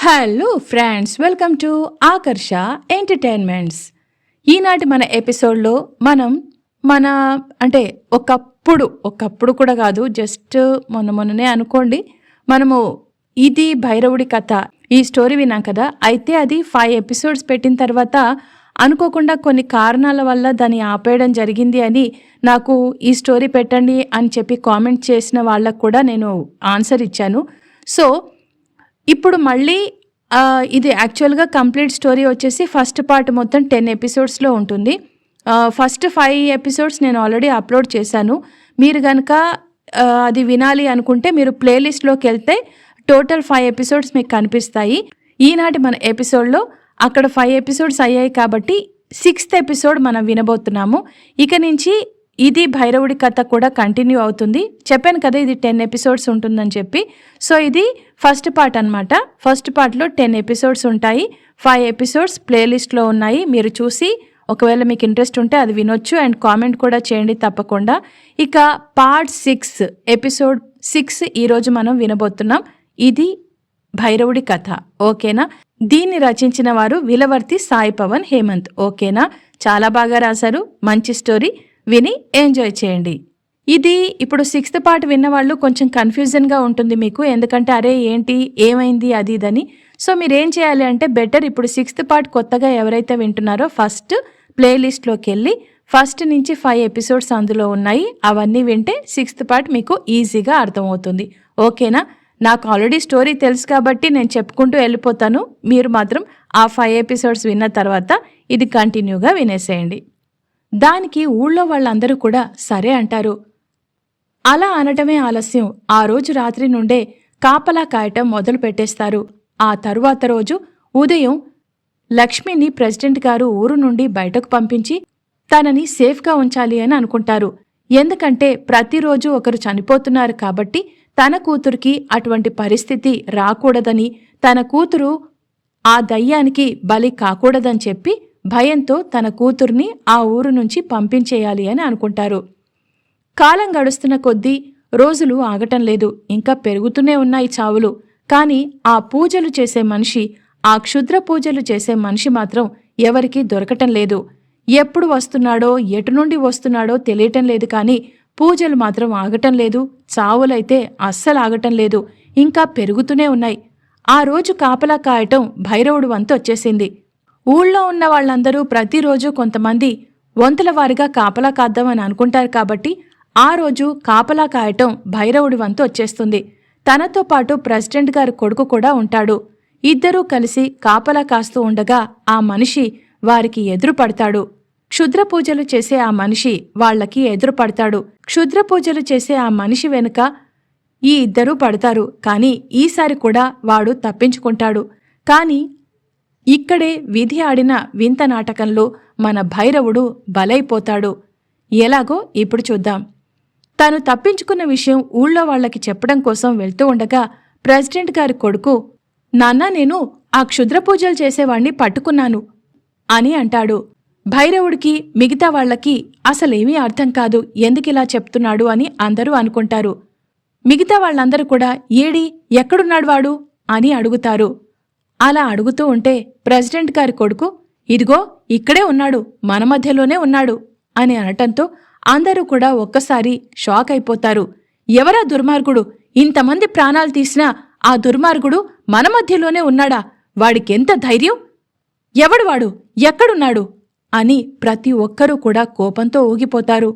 Hello friends, welcome to Akarsha entertainments. ఈనాటి మన ఎపిసోడ్లో మనం మన అంటే ఒకప్పుడు కూడా కాదు, జస్ట్ మొన్ననే అనుకోండి, మనము ఇది భైరవుడి కథ ఈ స్టోరీ విన్నాం కదా. అయితే అది 5 ఎపిసోడ్స్ పెట్టిన తర్వాత అనుకోకుండా కొన్ని కారణాల వల్ల దాన్ని ఆపేయడం జరిగింది అని నాకు ఈ స్టోరీ పెట్టండి అని చెప్పి కామెంట్ చేసిన వాళ్ళకు కూడా నేను ఆన్సర్ ఇచ్చాను. సో ఇప్పుడు మళ్ళీ ఇది యాక్చువల్గా కంప్లీట్ స్టోరీ వచ్చేసి ఫస్ట్ పార్ట్ మొత్తం 10 ఎపిసోడ్స్లో ఉంటుంది. ఫస్ట్ 5 ఎపిసోడ్స్ నేను ఆల్రెడీ అప్లోడ్ చేశాను. మీరు కనుక అది వినాలి అనుకుంటే మీరు ప్లేలిస్ట్లోకి వెళ్తే టోటల్ 5 ఎపిసోడ్స్ మీకు కనిపిస్తాయి. ఈనాటి మన ఎపిసోడ్లో అక్కడ 5 ఎపిసోడ్స్ అయ్యాయి కాబట్టి 6th ఎపిసోడ్ మనం వినబోతున్నాము. ఇక నుంచి ఇది భైరవుడి కథ కూడా కంటిన్యూ అవుతుంది. చెప్పాను కదా ఇది 10 ఎపిసోడ్స్ ఉంటుందని చెప్పి. సో ఇది ఫస్ట్ పార్ట్ అనమాట. ఫస్ట్ పార్ట్లో 10 ఎపిసోడ్స్ ఉంటాయి. 5 ఎపిసోడ్స్ ప్లేలిస్ట్లో ఉన్నాయి. మీరు చూసి ఒకవేళ మీకు ఇంట్రెస్ట్ ఉంటే అది వినొచ్చు అండ్ కామెంట్ కూడా చేయండి తప్పకుండా. ఇక పార్ట్ 6 ఎపిసోడ్ 6 ఈరోజు మనం వినబోతున్నాం. ఇది భైరవుడి కథ. ఓకేనా? దీన్ని రచించిన వారు విలవర్తి సాయి పవన్ హేమంత్. ఓకేనా? చాలా బాగా రాశారు. మంచి స్టోరీ, విని ఎంజాయ్ చేయండి. ఇది ఇప్పుడు 6th పార్ట్ విన్న వాళ్ళు కొంచెం కన్ఫ్యూజన్గా ఉంటుంది మీకు, ఎందుకంటే అరే ఏంటి ఏమైంది అది ఇదని. సో మీరు ఏం చేయాలి అంటే బెటర్ ఇప్పుడు 6th పార్ట్ కొత్తగా ఎవరైతే వింటున్నారో ఫస్ట్ ప్లేలిస్ట్లోకి వెళ్ళి ఫస్ట్ నుంచి 5 ఎపిసోడ్స్ అందులో ఉన్నాయి, అవన్నీ వింటే 6th పార్ట్ మీకు ఈజీగా అర్థమవుతుంది. ఓకేనా? నాకు ఆల్రెడీ స్టోరీ తెలుసు కాబట్టి నేను చెప్పుకుంటూ వెళ్ళిపోతాను. మీరు మాత్రం ఆ 5 ఎపిసోడ్స్ విన్న తర్వాత ఇది కంటిన్యూగా వినేసేయండి. దానికి ఊళ్ళో వాళ్ళందరూ కూడా సరే అంటారు. అలా అనటమే ఆలస్యం. ఆ రోజు రాత్రి నుండే కాపలా కాయటం మొదలు పెట్టేస్తారు. ఆ తరువాత రోజు ఉదయం లక్ష్మిని ప్రెసిడెంట్ గారు ఊరు నుండి బయటకు పంపించి తనని సేఫ్గా ఉంచాలి అని అనుకుంటారు. ఎందుకంటే ప్రతిరోజు ఒకరు చనిపోతున్నారు కాబట్టి తన కూతురికి అటువంటి పరిస్థితి రాకూడదని, తన కూతురు ఆ దయ్యానికి బలి కాకూడదని చెప్పి భయంతో తన కూతుర్ని ఆ ఊరు నుంచి పంపించేయాలి అని అనుకుంటారు. కాలం గడుస్తున్న కొద్దీ రోజులు ఆగటం లేదు. ఇంకా పెరుగుతూనే ఉన్నాయి చావులు. కానీ ఆ పూజలు చేసే మనిషి, ఆ క్షుద్ర పూజలు చేసే మనిషి మాత్రం ఎవరికీ దొరకటం లేదు. ఎప్పుడు వస్తున్నాడో ఎటు నుండి వస్తున్నాడో తెలియటం లేదు. కానీ పూజలు మాత్రం ఆగటం లేదు. చావులైతే అస్సలు ఆగటం లేదు. ఇంకా పెరుగుతూనే ఉన్నాయి. ఆ రోజు కాపలా కాయటం భైరవుడు వంతు వచ్చేసింది. ఊళ్ళో ఉన్న వాళ్ళందరూ ప్రతిరోజు కొంతమంది వంతుల వారిగా కాపలా కాద్దామని అనుకుంటారు కాబట్టి ఆ రోజు కాపలా కాయటం భైరవుడి వంతు వచ్చేస్తుంది. తనతో పాటు ప్రెసిడెంట్ గారి కొడుకు కూడా ఉంటాడు. ఇద్దరూ కలిసి కాపలా కాస్తూ ఉండగా ఆ మనిషి వారికి ఎదురు పడతాడు. క్షుద్ర పూజలు చేసే ఆ మనిషి వాళ్లకి ఎదురు పడతాడు. క్షుద్ర పూజలు చేసే ఆ మనిషి వెనుక ఈ ఇద్దరూ పడతారు. కాని ఈసారి కూడా వాడు తప్పించుకుంటాడు. కాని ఇక్కడే విధి ఆడిన వింత నాటకంలో మన భైరవుడు బలైపోతాడు. ఎలాగో ఇప్పుడు చూద్దాం. తాను తప్పించుకున్న విషయం ఊళ్ళో వాళ్లకి చెప్పడం కోసం వెళ్తూ ఉండగా ప్రెసిడెంట్ గారి కొడుకు, నాన్నా నేను ఆ క్షుద్ర పూజలు చేసేవాణ్ణి పట్టుకున్నాను అని అంటాడు. భైరవుడికి మిగతా వాళ్లకి అసలేమీ అర్థం కాదు, ఎందుకిలా చెప్తున్నాడు అని అందరూ అనుకుంటారు. మిగతా వాళ్ళందరూ కూడా ఏడి ఎక్కడున్నాడు వాడు అని అడుగుతారు. అలా అడుగుతూ ఉంటే ప్రెసిడెంట్ గారి కొడుకు, ఇదిగో ఇక్కడే ఉన్నాడు, మన మధ్యలోనే ఉన్నాడు అని అనటంతో అందరూ కూడా ఒక్కసారి షాక్ అయిపోతారు. ఎవరా దుర్మార్గుడు? ఇంతమంది ప్రాణాలు తీసినా ఆ దుర్మార్గుడు మన మధ్యలోనే ఉన్నాడా? వాడికెంత ధైర్యం? ఎవడు వాడు? ఎక్కడున్నాడు అని ప్రతి ఒక్కరూ కూడా కోపంతో ఊగిపోతారు.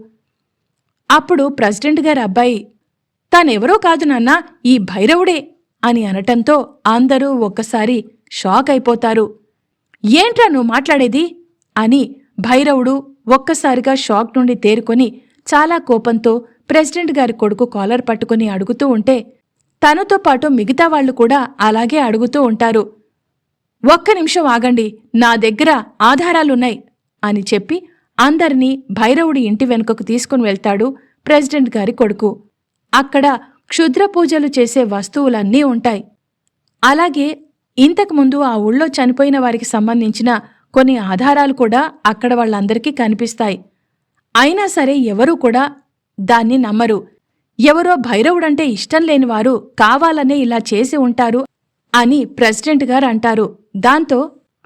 అప్పుడు ప్రెసిడెంట్ గారి అబ్బాయి, తానెవరో కాదు నాన్నా, ఈ భైరవుడే అని అనటంతో అందరూ ఒక్కసారి షాక్ అయిపోతారు. ఏంట్రా నువ్వు మాట్లాడేది అని భైరవుడు ఒక్కసారిగా షాక్ నుండి తేరుకొని చాలా కోపంతో ప్రెసిడెంట్ గారి కొడుకు కాలర్ పట్టుకుని అడుగుతూ ఉంటే తనతో పాటు మిగతా వాళ్లు కూడా అలాగే అడుగుతూ ఉంటారు. ఒక్క నిమిషం ఆగండి, నా దగ్గర ఆధారాలున్నాయి అని చెప్పి అందరినీ భైరవుడి ఇంటి వెనుకకు తీసుకుని వెళ్తాడు ప్రెసిడెంట్ గారి కొడుకు. అక్కడ క్షుద్ర పూజలు చేసే వస్తువులన్నీ ఉంటాయి. అలాగే ఇంతకుముందు ఆ ఊళ్ళో చనిపోయిన వారికి సంబంధించిన కొన్ని ఆధారాలు కూడా అక్కడ వాళ్ళందరికీ కనిపిస్తాయి. అయినా సరే ఎవరూ కూడా దాన్ని నమ్మరు. ఎవరో భైరవుడంటే ఇష్టం లేనివారు కావాలనే ఇలా చేసి ఉంటారు అని ప్రెసిడెంట్ గారు అంటారు. దాంతో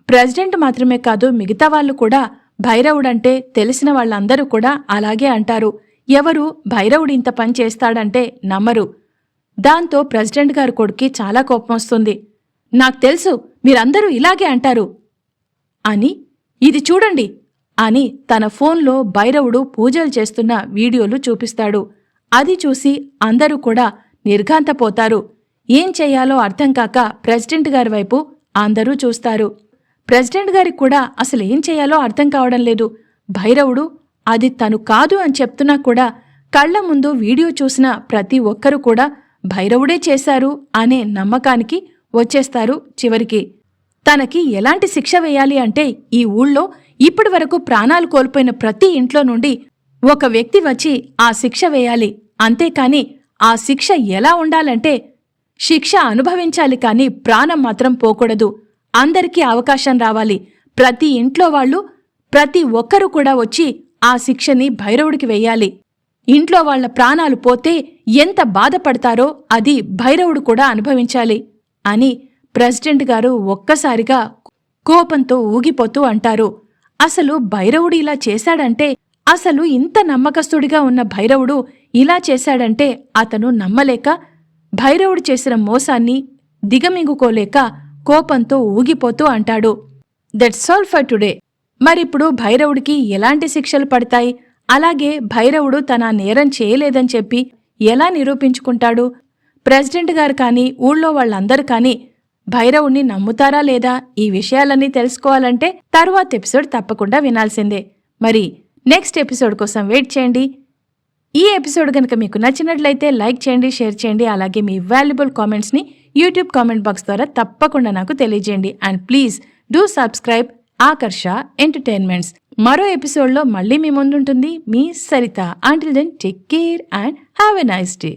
ప్రెసిడెంట్ మాత్రమే కాదు మిగతా వాళ్ళు కూడా భైరవుడంటే తెలిసిన వాళ్ళందరూ కూడా అలాగే అంటారు. ఎవరు భైరవుడు ఇంత పని చేస్తాడంటే నమ్మరు. దాంతో ప్రెసిడెంట్ గారి కొడుక్కి చాలా కోపం వస్తుంది. నాకు తెలుసు మీరందరూ ఇలాగే అంటారు అని, ఇది చూడండి అని తన ఫోన్లో భైరవుడు పూజలు చేస్తున్న వీడియోలు చూపిస్తాడు. అది చూసి అందరూ కూడా నిర్ఘాంతపోతారు. ఏం చెయ్యాలో అర్థం కాక ప్రెసిడెంట్ గారి వైపు అందరూ చూస్తారు. ప్రెసిడెంట్ గారికి కూడా అసలు ఏం చెయ్యాలో అర్థం కావడం లేదు. భైరవుడు అది తను కాదు అని చెప్తున్నా కూడా కళ్ల ముందు వీడియో చూసిన ప్రతి ఒక్కరూ కూడా భైరవుడే చేశారు అనే నమ్మకానికి వచ్చేస్తారు. చివరికి తనకి ఎలాంటి శిక్ష వేయాలి అంటే ఈ ఊళ్ళో ఇప్పటి వరకు ప్రాణాలు కోల్పోయిన ప్రతి ఇంట్లో నుండి ఒక వ్యక్తి వచ్చి ఆ శిక్ష వేయాలి. అంతేకాని ఆ శిక్ష ఎలా ఉండాలంటే శిక్ష అనుభవించాలి కాని ప్రాణం మాత్రం పోకూడదు. అందరికీ అవకాశం రావాలి. ప్రతి ఇంట్లో వాళ్ళు ప్రతి ఒక్కరూ కూడా వచ్చి ఆ శిక్షని భైరవుడికి వెయ్యాలి. ఇంట్లో వాళ్ల ప్రాణాలు పోతే ఎంత బాధపడతారో అది భైరవుడు కూడా అనుభవించాలి అని ప్రెసిడెంట్ గారు ఒక్కసారిగా కోపంతో ఊగిపోతూ అంటారు. అసలు భైరవుడు ఇలా చేశాడంటే, అసలు ఇంత నమ్మకస్తుడిగా ఉన్న భైరవుడు ఇలా చేశాడంటే అతను నమ్మలేక, భైరవుడు చేసిన మోసాన్ని దిగమింగుకోలేక కోపంతో ఊగిపోతూ అంటాడు. That's all for today. మరిప్పుడు భైరవుడికి ఎలాంటి శిక్షలు పడతాయి? అలాగే భైరవుడు తన నేరం చేయలేదని చెప్పి ఎలా నిరూపించుకుంటాడు? ప్రెసిడెంట్ గారు కానీ ఊళ్ళో వాళ్ళందరూ కానీ భైరవుణ్ణి నమ్ముతారా లేదా? ఈ విషయాలన్నీ తెలుసుకోవాలంటే తరువాత ఎపిసోడ్ తప్పకుండా వినాల్సిందే. మరి నెక్స్ట్ ఎపిసోడ్ కోసం వెయిట్ చేయండి. ఈ ఎపిసోడ్ గనక మీకు నచ్చినట్లయితే లైక్ చేయండి, షేర్ చేయండి. అలాగే మీ వాల్యుబుల్ కామెంట్స్ని యూట్యూబ్ కామెంట్ బాక్స్ ద్వారా తప్పకుండా నాకు తెలియజేయండి. And please do subscribe Akarsha entertainments. మరో ఎపిసోడ్లో మళ్ళీ మీ ముందుంటుంది మీ Sarita. Until then take care and have a nice day.